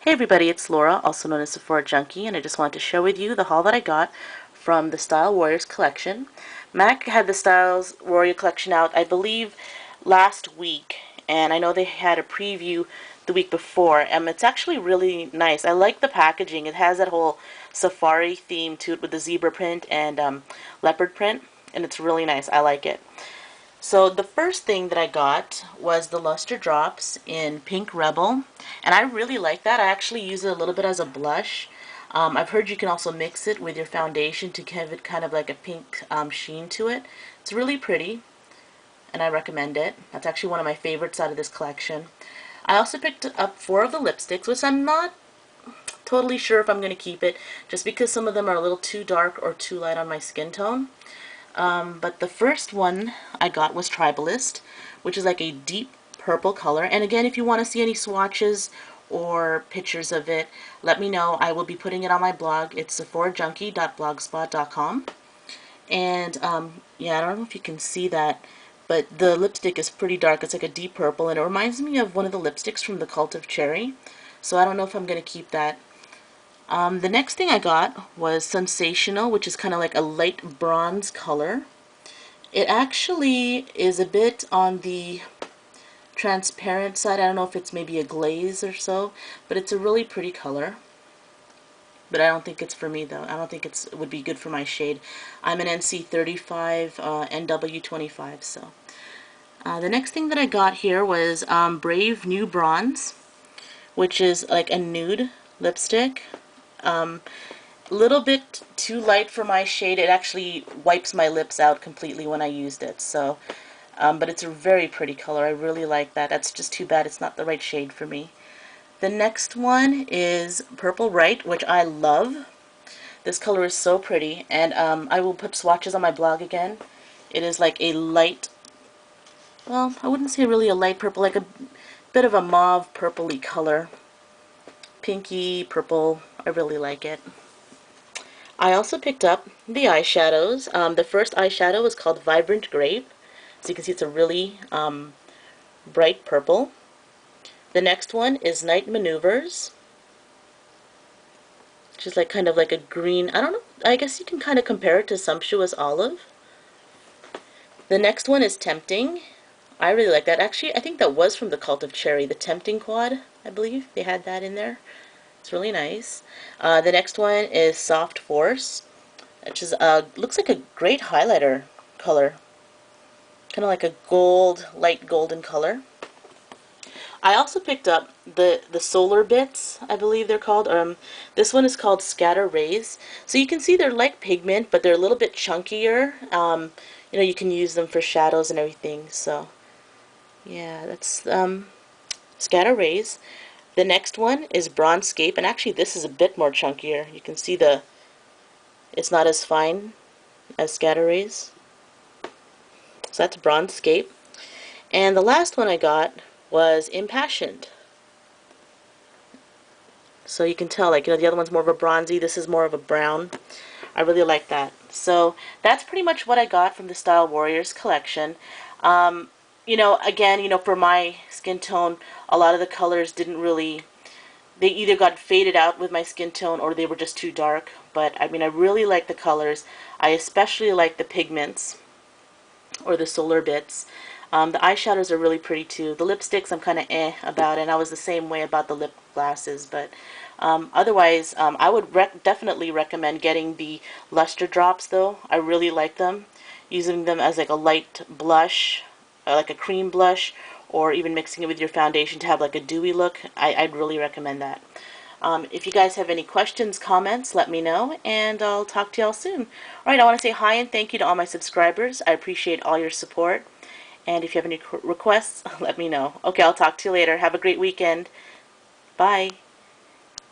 Hey everybody, it's Laura, also known as SephoraJunkie, and I just wanted to share with you the haul that I got from the Style Warriors collection. MAC had the Styles Warrior collection out, I believe, last week, and I know they had a preview the week before. It's actually really nice. I like the packaging. It has that whole safari theme to it with the zebra print and leopard print, and it's really nice. I like it. So the first thing that I got was the Luster Drops in Pink Rebel, and I really like that. I actually use it a little bit as a blush. I've heard you can also mix it with your foundation to give it kind of like a pink sheen to it. It's really pretty, and I recommend it. That's actually one of my favorites out of this collection. I also picked up 4 of the lipsticks, which I'm not totally sure if I'm going to keep it, just because some of them are a little too dark or too light on my skin tone. But the first one I got was Tribalist, which is like a deep purple color. And again, if you want to see any swatches or pictures of it, let me know. I will be putting it on my blog. It's SephoraJunkie.blogspot.com. And yeah, I don't know if you can see that, but the lipstick is pretty dark. It's like a deep purple, and it reminds me of one of the lipsticks from the Cult of Cherry. So I don't know if I'm going to keep that. The next thing I got was Sensational, which is kind of like a light bronze color. It actually is a bit on the transparent side. I don't know if it's maybe a glaze or so, but it's a really pretty color. But I don't think it's for me though. I don't think it would be good for my shade. I'm an NC35, NW25, so. The next thing that I got here was Brave New Bronze, which is like a nude lipstick. Little bit too light for my shade. It actually wipes my lips out completely when I used it. So, but it's a very pretty color. I really like that. That's just too bad it's not the right shade for me. The next one is Purple Right, which I love. This color is so pretty, and I will put swatches on my blog again. It is like a light, well, I wouldn't say really a light purple, like a bit of a mauve purpley color. Pinky, purple. I really like it. I also picked up the eyeshadows. The first eyeshadow is called Vibrant Grape. So you can see it's a really bright purple. The next one is Night Maneuvers, which is like kind of like a green, I don't know, I guess you can kind of compare it to Sumptuous Olive. The next one is Tempting. I really like that. Actually, I think that was from the Cult of Cherry, the Tempting Quad, I believe. They had that in there. It's really nice. The next one is Soft Force, which is looks like a great highlighter color. Kind of like a gold, light golden color. I also picked up the Solar Bits, I believe they're called. This one is called Scatter Rays. So you can see they're like pigment, but they're a little bit chunkier. You know, you can use them for shadows and everything. So yeah, that's Scatter Rays. The next one is Bronzescape, and actually this is a bit more chunkier. You can see it's not as fine as Scatter Rays. So that's Bronzescape. And the last one I got was Impassioned. So you can tell, like, you know, the other one's more of a bronzy, this is more of a brown. I really like that. So that's pretty much what I got from the Style Warriors collection. You know, again, you know, for my skin tone, a lot of the colors didn't really, they either got faded out with my skin tone or they were just too dark. But I mean, I really like the colors. I especially like the pigments or the Solar Bits. The eyeshadows are really pretty too. The lipsticks I'm kind of about, and I was the same way about the lip glasses. But otherwise, I would definitely recommend getting the Luster Drops though. I really like them. Using them as like a light blush, like a cream blush, or even mixing it with your foundation to have like a dewy look. I'd really recommend that. If you guys have any questions, comments, let me know, and I'll talk to y'all soon. Alright, I want to say hi and thank you to all my subscribers. I appreciate all your support. And if you have any requests, let me know. Okay, I'll talk to you later. Have a great weekend. Bye.